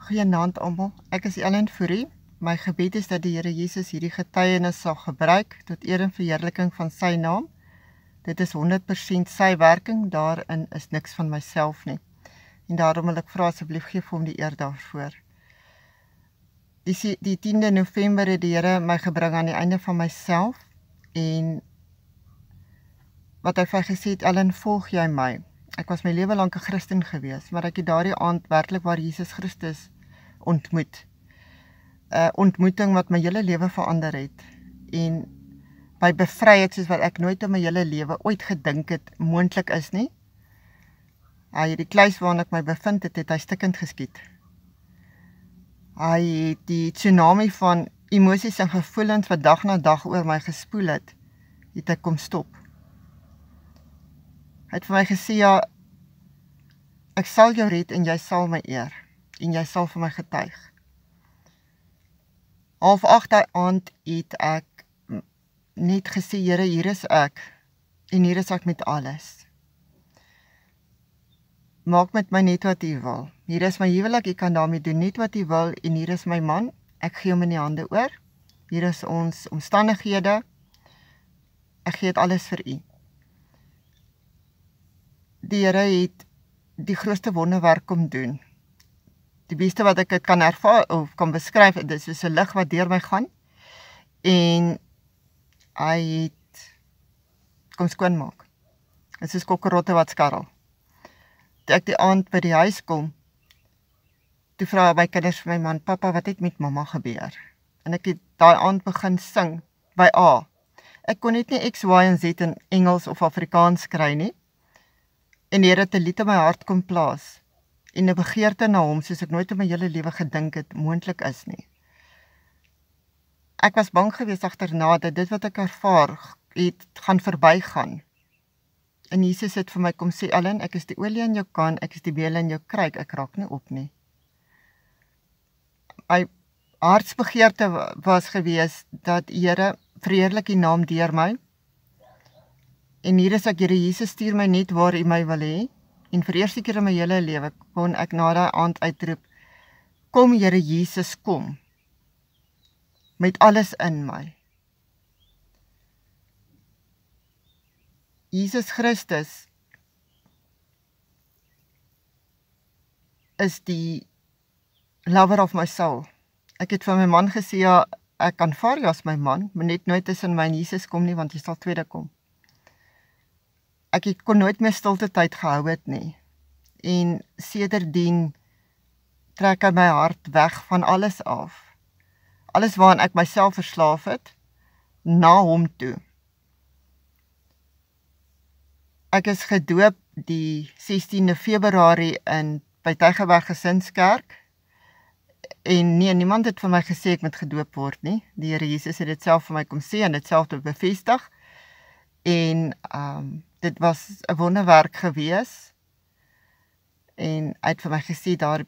Goeienaand almal, ek is Ellen Fourie. My gebed is dat die Here Jesus hierdie getuienis sal gebruik tot eer en verheerliking van sy naam. Dit is 100% sy werking, daarin is niks van myself nie. En daarom wil ek vra asseblief gee vir hom die eer daarvoor. Die 10de November het die Here my gebring aan die einde van myself en wat hy vir my gesê het, Ellen, volg jy my? Ek was my lewe lank 'n Christen gewees, maar ek het daardie aand werklik waar Jesus Christus ontmoet. 'n Ontmoeting wat my hele lewe verander het en by bevry het soos wat ek nooit in my hele lewe ooit gedink het moontlik is nie. Hy het die kluis waarin ek my bevind het, hy stikkend geskiet. Hy het die tsunami van emosies en gevoelens wat dag na dag oor my gespoel het hy kom stop. Hy het vir my gesê, ja, ek sal jou red en jy sal my eer en jy sal vir my getuig. 7:30 die aand het ek net gesê, Here, hier is ek en hier is ek met alles. Maak met my net wat U wil. Hier is my huwelik, U kan daarmee doen net wat U wil en hier is my man, ek gee hom in die hande oor. Hier is ons omstandighede, ek gee dit alles vir U. Die Here het die grootste wonderwerk kom doen. Die beste wat ek het kan ervaar of kan beskryf, dit is soos 'n lig wat deur my gaan en hy het kom skoonmaak. Dit is soos kokkerotte wat skarrel. Toe ek die aand by die huis kom, toe vra my kinders vir my man, papa, wat het met mamma gebeur? En ek het daai aand begin sing by A. Ek kon net nie X, Y en Z in Engels of Afrikaans kry nie. En die Here het 'n lied in my hart kom plaas en 'n begeerte na hom soos ek nooit in my hele lewe gedink het moontlik is nie. Ek was bang geweest agterna dat dit wat ek ervaar het gaan verbygaan. En Jesus het vir my kom sê, Ellen, ek is die olie in jou kan, ek is die meel in jou kruik, ek raak nie op nie. My hartsbegeerte was geweest dat Here verheerlik U naam deur my. En hier is ek, Here Jesus, stuur my net waar U my wil hê. En vir eerste keer in my hele lewe kon ek na daai aand uitroep, kom Here Jesus, kom. Met alles in my. Jesus Christus is die lover of my soul. Ek het vir my man gesê, ja, ek aanvaar jou as my man, maar net nooit tussen my en Jesus kom nie, want jy sal tweede kom. Ek kon nooit meer stilte tyd gehou het nie. En sedertdien trek hy my hart weg van alles af. Alles waaraan ek myself verslaaf het, na hom toe. Ek is gedoop die 16de Februarie by Tygerberg Gesinskerk. En nee, niemand het vir my gesê ek moet gedoop word nie. Die Here Jesus het dit self vir my kom sê en dit self te bevestig. En dit was 'n wonderwerk gewees. En hy het vir my gesê daar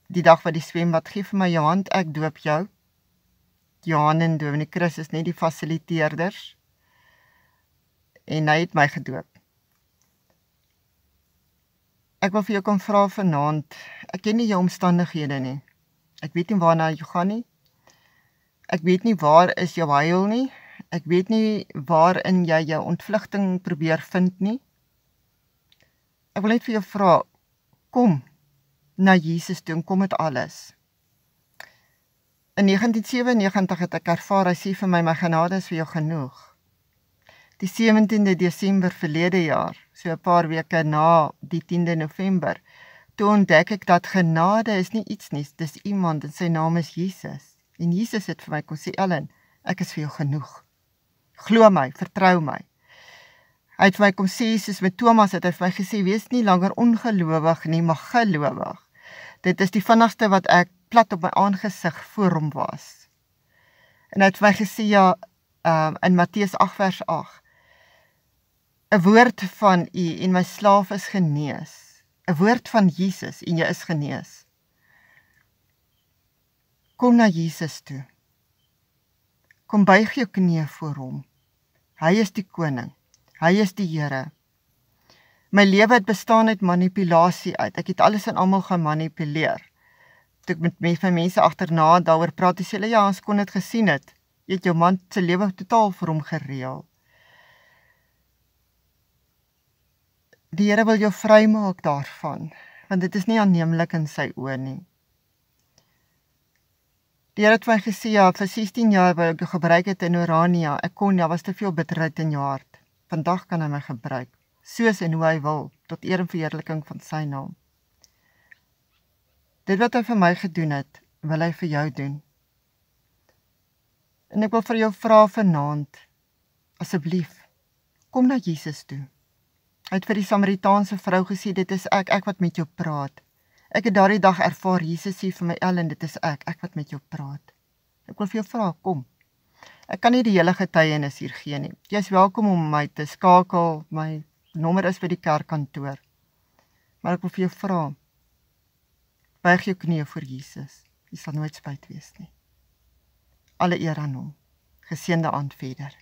die dag wat die swembad, gee vir my jou hand, ek doop jou. Johan en Dominee Chris is net die fasiliteerders. En hy het my gedoop. Ek wil vir jou kom vra vanaand, ek ken nie jou omstandighede nie. Ek weet nie waarna jy gaan nie. Ek weet nie waar is jou heil nie. Ek weet nie waarin jy jou ontvlugting probeer vind nie. Ek wil net vir jou vra, kom na Jesus toe en kom met alles. In 1997 het ek ervaar, hy sê vir my, my genade is vir jou genoeg. Die 17de Desember verlede jaar, so 'n paar weke na die 10de November, toe ontdek ek dat genade is nie iets nie, dis iemand en sy naam is Jesus. En Jesus het vir my kom sê, Ellen, ek is vir jou genoeg. Glo my, vertrou my. Hy het vir my kom sê, soos met Thomas het hy vir my gesê, wees nie langer ongelowig nie, maar gelowig. Dit is die vinnigste wat ek plat op my aangesig voor hom was. En hy het vir my gesê, ja, in Matteus 8 vers 8, 'n woord van U en my slaaf is genees. 'n woord van Jesus en jy is genees. Kom na Jesus toe. Kom buig jou knieë voor hom. Hy is die koning. Hy is die Here. My lewe het bestaan uit manipulasie uit. Ek het alles en almal gemanipuleer. Toe ek met van mense agterna daaroor praat, sê hulle, ja, ons kon dit gesien het. Jy het jou man se lewe totaal vir hom gereël. Die Here wil jou vrymaak daarvan, want dit is nie aanneemlik in sy oë nie. Die Here het my gesê, ja, vir 16 jaar wou ek jou gebruik het in Orania, ek kon, ja, was te veel bitterheid in jou hart. Vandag kan hy my gebruik, soos en hoe hy wil, tot eer en verheerliking van sy naam. Dit wat hy vir my gedoen het, wil hy vir jou doen. En ek wil vir jou vra vanaand, asseblief, kom na Jesus toe. Hy het vir die Samaritaanse vrou gesê, dit is ek wat met jou praat. Ek het daardie dag ervaar, Jesus sê vir my, Ellen, dit is ek wat met jou praat. Ek wil vir jou vra, kom. Ek kan nie die hele getuienis hier gee nie. Jy is welkom om my te skakel, my nommer is by die kerkkantoor. Maar ek wil vir jou vra, buig jou knieë voor Jesus. Jy sal nooit spyt wees nie. Alle eer aan hom. Geseënde aand verder.